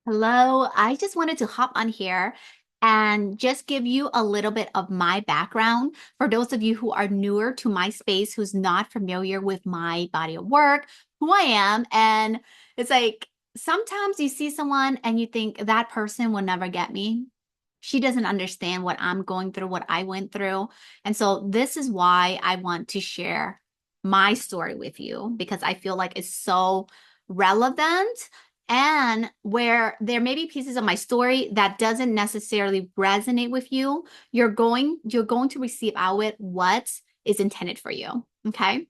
Hello, I just wanted to hop on here and just give you a little bit of my background for those of you who are newer to my space, who's not familiar with my body of work, who I am. And it's like sometimes you see someone and you think that person will never get me. She doesn't understand what I'm going through, what I went through. And so this is why I want to share my story with you because I feel like it's so relevant and where there may be pieces of my story that doesn't necessarily resonate with you, you're going to receive out it what is intended for you. Okay.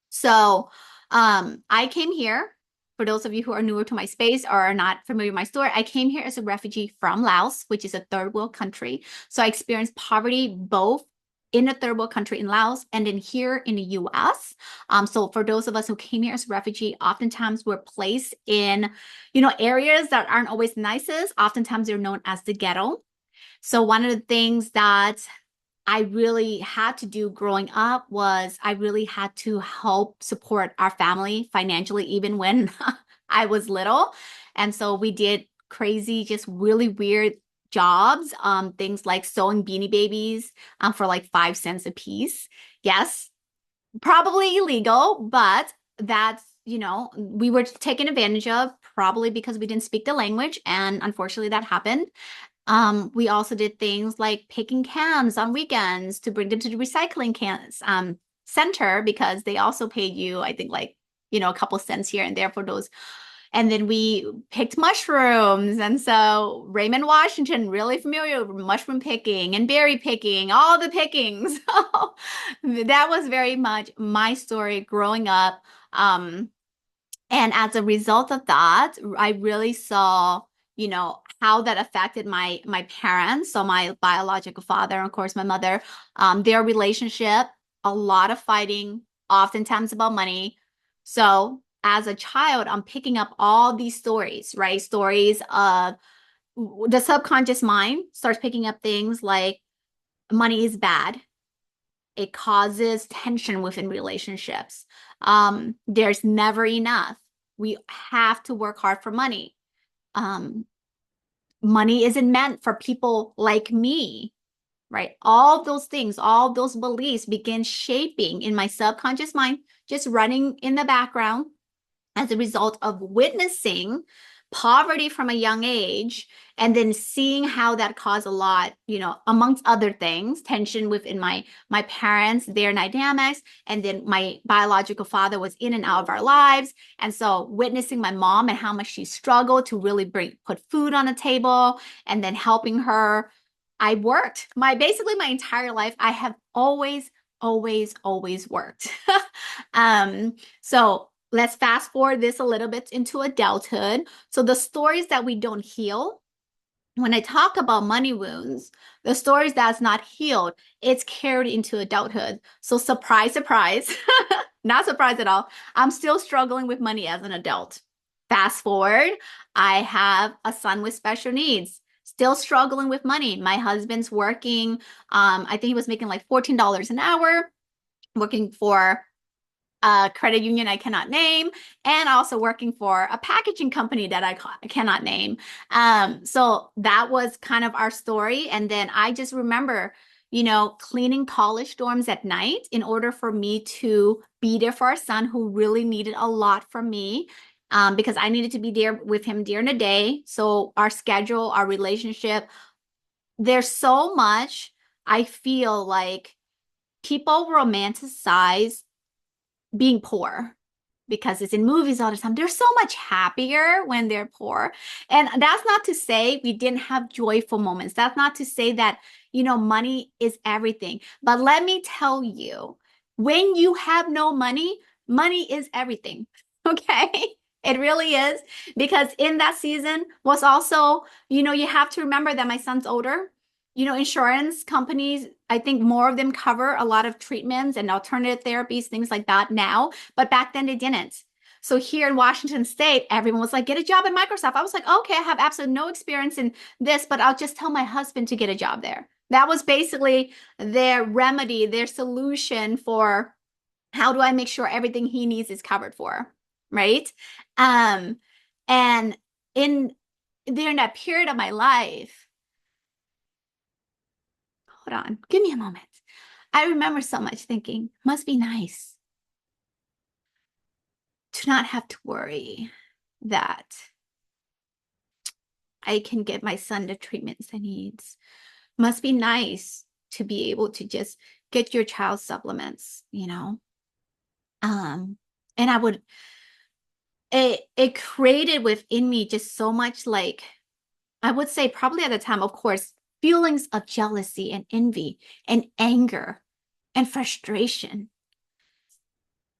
So I came here, for those of you who are newer to my space or are not familiar with my story, I came here as a refugee from Laos, which is a third world country. So I experienced poverty both in a third world country in Laos and then here in the US. So for those of us who came here as a refugee, oftentimes we're placed in, areas that aren't always nicest. Oftentimes they're known as the ghetto. So one of the things that I really had to do growing up was I really had to help support our family financially, even when I was little. And so we did crazy, just really weird jobs, things like sewing beanie babies for like 5 cents a piece. Yes, probably illegal, but we were taken advantage of probably because we didn't speak the language. And unfortunately, that happened. We also did things like picking cans on weekends to bring them to the recycling cans center because they also paid you, I think, like, a couple cents here and there for those. And then we picked mushrooms. And so Raymond Washington, really familiar with mushroom picking and berry picking, all the pickings. So that was very much my story growing up. And as a result of that, I really saw, how that affected my parents, so my biological father, and of course my mother, their relationship, a lot of fighting, oftentimes about money. So as a child, I'm picking up all these stories, right? Stories of the subconscious mind starts picking up things like money is bad. It causes tension within relationships. There's never enough. We have to work hard for money. Um, Money isn't meant for people like me, right? All those things, all those beliefs begin shaping in my subconscious mind, just running in the background as a result of witnessing poverty from a young age and then seeing how that caused a lot, amongst other things, tension within my parents, their dynamics, and then my biological father was in and out of our lives. And so witnessing my mom and how much she struggled to really put food on the table and then helping her. I worked basically my entire life. I have always worked. So let's fast forward this a little bit into adulthood. So the stories that we don't heal, when I talk about money wounds, the stories that's not healed, it's carried into adulthood. So surprise, surprise, not surprised at all. I'm still struggling with money as an adult. Fast forward, I have a son with special needs. Still struggling with money. My husband's working, I think he was making like $14 an hour, working for a credit union I cannot name, and also working for a packaging company that I cannot name. So that was kind of our story. And then I just remember, cleaning college dorms at night in order for me to be there for our son who really needed a lot from me. Because I needed to be there with him during the day. So our schedule, our relationship, there's so much I feel like people romanticize being poor because it's in movies all the time. They're so much happier when they're poor. And that's not to say we didn't have joyful moments. That's not to say that, money is everything. But let me tell you, when you have no money, money is everything. Okay? It really is. Because in that season was also, you have to remember that my son's older. Insurance companies, I think more of them cover a lot of treatments and alternative therapies, things like that now. But back then they didn't. So here in Washington State, everyone was like, get a job at Microsoft. I was like, okay, I have absolutely no experience in this, but I'll just tell my husband to get a job there. That was basically their remedy, their solution for how do I make sure everything he needs is covered for, right? Um, and in during that period of my life, hold on, give me a moment. I remember so much thinking, must be nice to not have to worry that I can get my son the treatments he needs. Must be nice to be able to just get your child supplements, you know? And I would, it created within me just so much, like, I would say probably at the time, of course, feelings of jealousy and envy and anger and frustration,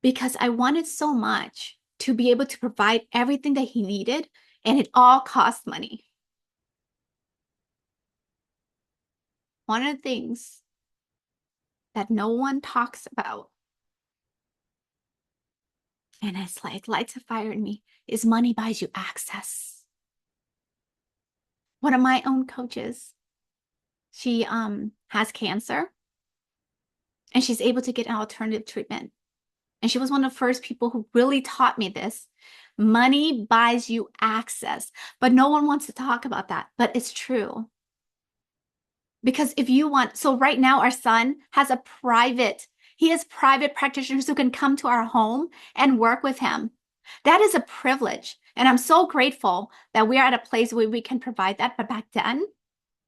because I wanted so much to be able to provide everything that he needed, and it all cost money. One of the things that no one talks about, and it's like lights a fire in me, is money buys you access. One of my own coaches, she has cancer, and she's able to get an alternative treatment. And she was one of the first people who really taught me this. Money buys you access, but no one wants to talk about that. But it's true. Because if you want, so right now our son has he has private practitioners who can come to our home and work with him. That is a privilege. And I'm so grateful that we're at a place where we can provide that. But back then,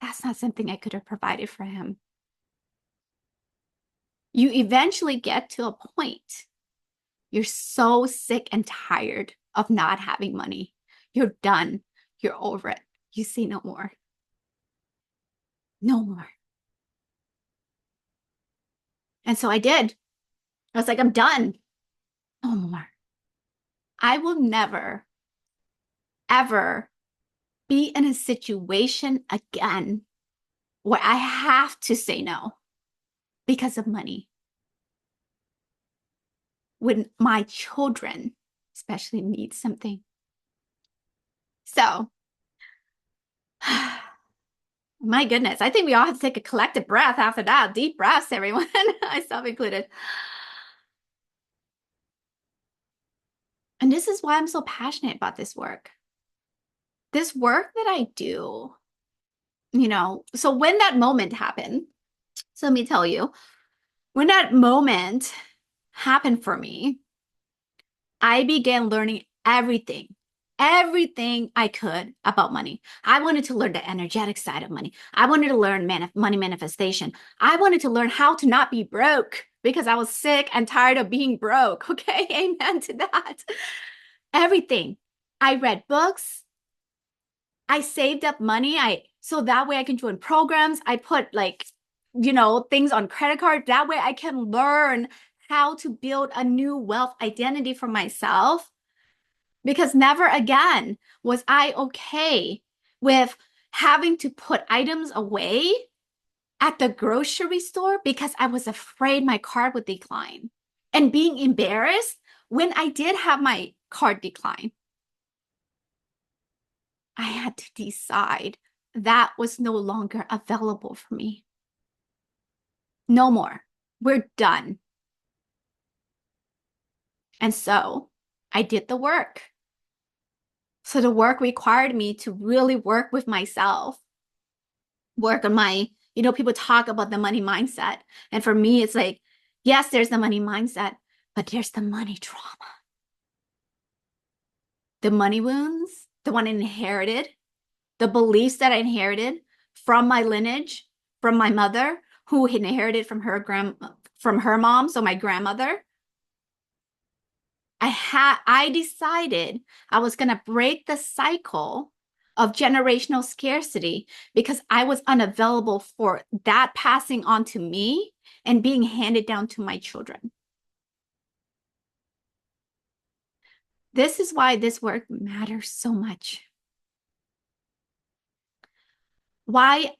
that's not something I could have provided for him. You eventually get to a point, you're so sick and tired of not having money. You're done. You're over it. You say no more. No more. And so I did. I was like, I'm done. No more. I will never, ever be in a situation again where I have to say no because of money. When my children especially need something. So, my goodness, I think we all have to take a collective breath after that. Deep breaths, everyone, myself included. And this is why I'm so passionate about this work. This work that I do, so when that moment happened, so let me tell you, when that moment happened for me, I began learning everything I could about money. I wanted to learn the energetic side of money. I wanted to learn money manifestation. I wanted to learn how to not be broke because I was sick and tired of being broke. Okay, amen to that. Everything. I read books. I saved up money. So that way I can join programs. I put things on credit card. That way I can learn how to build a new wealth identity for myself. Because never again was I okay with having to put items away at the grocery store because I was afraid my card would decline and being embarrassed when I did have my card decline. I had to decide that was no longer available for me. No more. We're done. And so I did the work. So the work required me to really work with myself, work on my, people talk about the money mindset. And for me, it's like, yes, there's the money mindset, but there's the money trauma. The money wounds, the one I inherited, the beliefs that I inherited from my lineage, from my mother, who inherited from her mom, so my grandmother. I decided I was going to break the cycle of generational scarcity because I was unavailable for that passing on to me and being handed down to my children. This is why this work matters so much. Why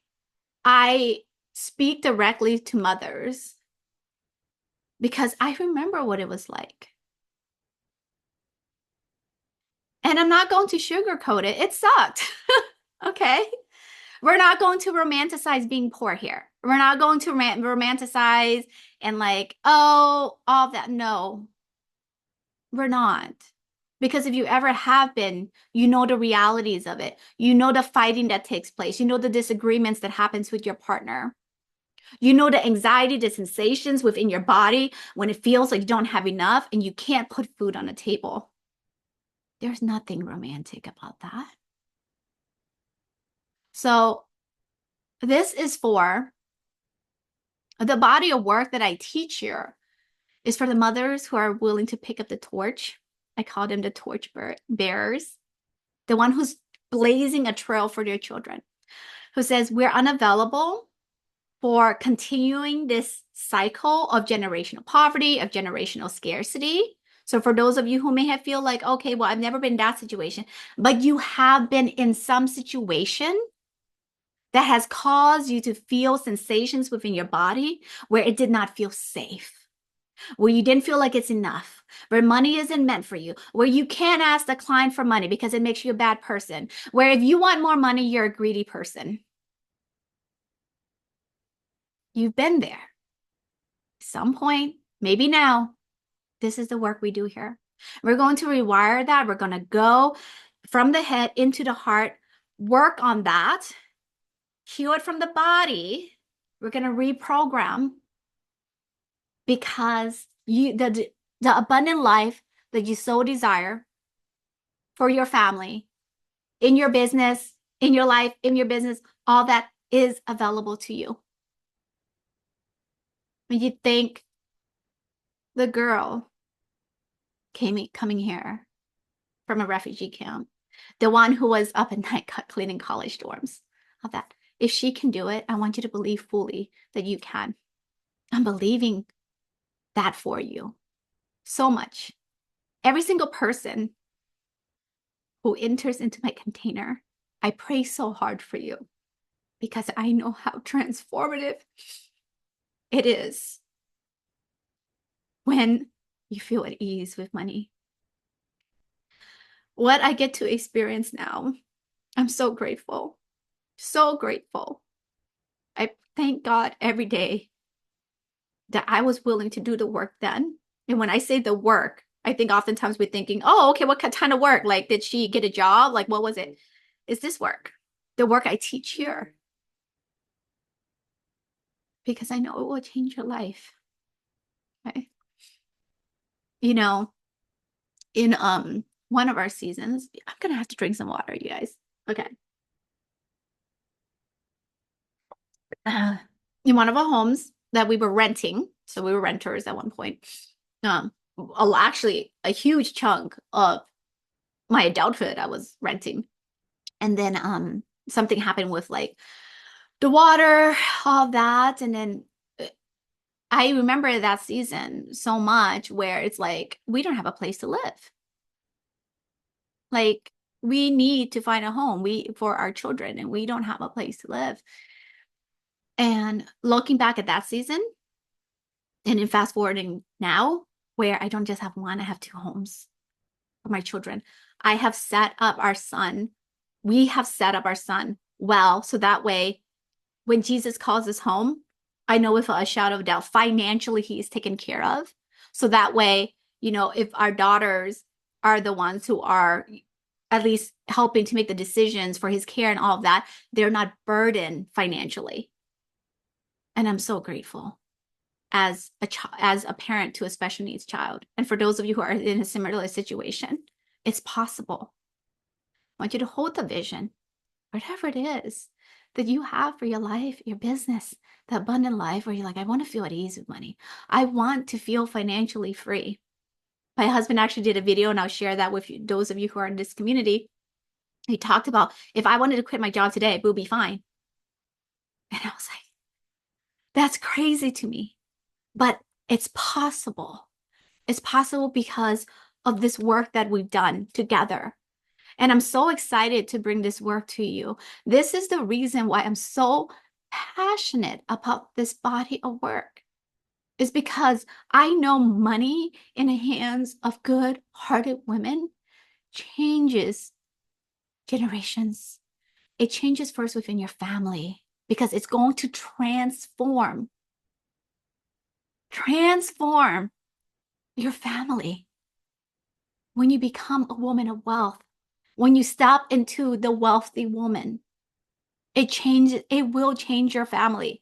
I speak directly to mothers, because I remember what it was like. And I'm not going to sugarcoat it. It sucked. Okay. We're not going to romanticize being poor here. We're not going to romanticize and all that. No, we're not. Because if you ever have been, you know the realities of it. You know the fighting that takes place. You know the disagreements that happens with your partner. You know the anxiety, the sensations within your body when it feels like you don't have enough and you can't put food on the table. There's nothing romantic about that. So this is for the body of work that I teach here is for the mothers who are willing to pick up the torch. I call them the torch bearers, the one who's blazing a trail for their children, who says we're unavailable for continuing this cycle of generational poverty, of generational scarcity. So for those of you who may have feel like, okay, well, I've never been in that situation, but you have been in some situation that has caused you to feel sensations within your body where it did not feel safe, where you didn't feel like it's enough, where money isn't meant for you, where you can't ask the client for money because it makes you a bad person, where if you want more money, you're a greedy person. You've been there. Some point, maybe now, this is the work we do here. We're going to rewire that. We're going to go from the head into the heart, work on that, heal it from the body. We're going to reprogram because the abundant life that you so desire for your family, in your business, in your life, in your business, all that is available to you. When you think the girl coming here from a refugee camp, the one who was up at night cleaning college dorms, all that, if she can do it, I want you to believe fully that you can. I'm believing that for you so much. Every single person who enters into my container, I pray so hard for you because I know how transformative it is when you feel at ease with money. What I get to experience now, I'm so grateful, so grateful. I thank God every day that I was willing to do the work then. And when I say the work, I think oftentimes we're thinking, oh, okay, what kind of work? Like, did she get a job? Like, what was it? Is this work? The work I teach here. Because I know it will change your life. Okay? You know, in one of our seasons, I'm gonna have to drink some water, you guys. Okay. In one of our homes that we were renting, so we were renters at one point. Actually, a huge chunk of my adulthood I was renting, and then something happened with like the water, all that, and then I remember that season so much where it's like we don't have a place to live. Like we need to find a home for our children, and we don't have a place to live. And looking back at that season, and in fast forwarding now, where I don't just have one, I have two homes for my children. I have set up our son. We have set up our son well, so that way, when Jesus calls us home, I know without a shadow of a doubt, financially, he is taken care of. So that way, you know, if our daughters are the ones who are at least helping to make the decisions for his care and all of that, they're not burdened financially. And I'm so grateful as a parent to a special needs child. And for those of you who are in a similar situation, it's possible. I want you to hold the vision, whatever it is that you have for your life, your business, the abundant life where you're like, I want to feel at ease with money. I want to feel financially free. My husband actually did a video, and I'll share that with you, those of you who are in this community. He talked about, if I wanted to quit my job today, we'll be fine. And I was like, that's crazy to me. But it's possible. It's possible because of this work that we've done together. And I'm so excited to bring this work to you. This is the reason why I'm so passionate about this body of work, is because I know money in the hands of good-hearted women changes generations. It changes first within your family because it's going to transform your family. when you become a woman of wealth, when you step into the wealthy woman, it will change your family.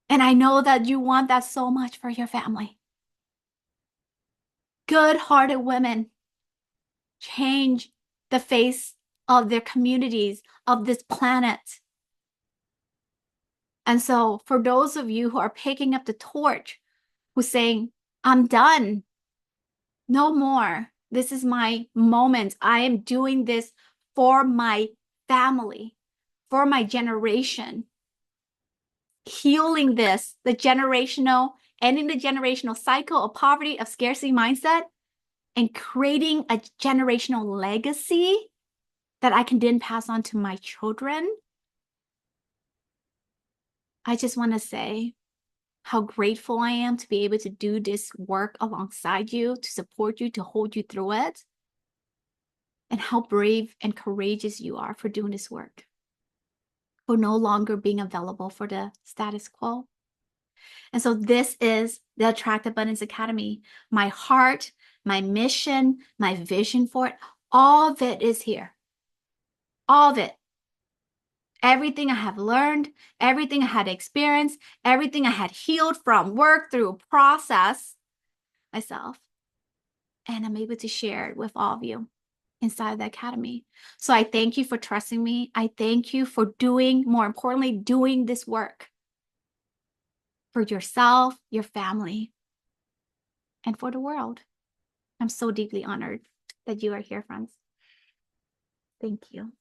And I know that you want that so much for your family. Good-hearted women change the face of their communities, of this planet. And so for those of you who are picking up the torch, who's saying, I'm done, no more. This is my moment. I am doing this for my family, for my generation, healing this, ending the generational cycle of poverty, of scarcity mindset, and creating a generational legacy that I can then pass on to my children. I just want to say how grateful I am to be able to do this work alongside you, to support you, to hold you through it, and how brave and courageous you are for doing this work, for no longer being available for the status quo. And so this is the Attract Abundance Academy. My heart, my mission, my vision for it, all of it is here. All of it. Everything I have learned, everything I had experienced, everything I had healed from, worked through, process myself. And I'm able to share it with all of you inside the academy. So I thank you for trusting me. I thank you for more importantly, doing this work for yourself, your family, and for the world. I'm so deeply honored that you are here, friends. Thank you.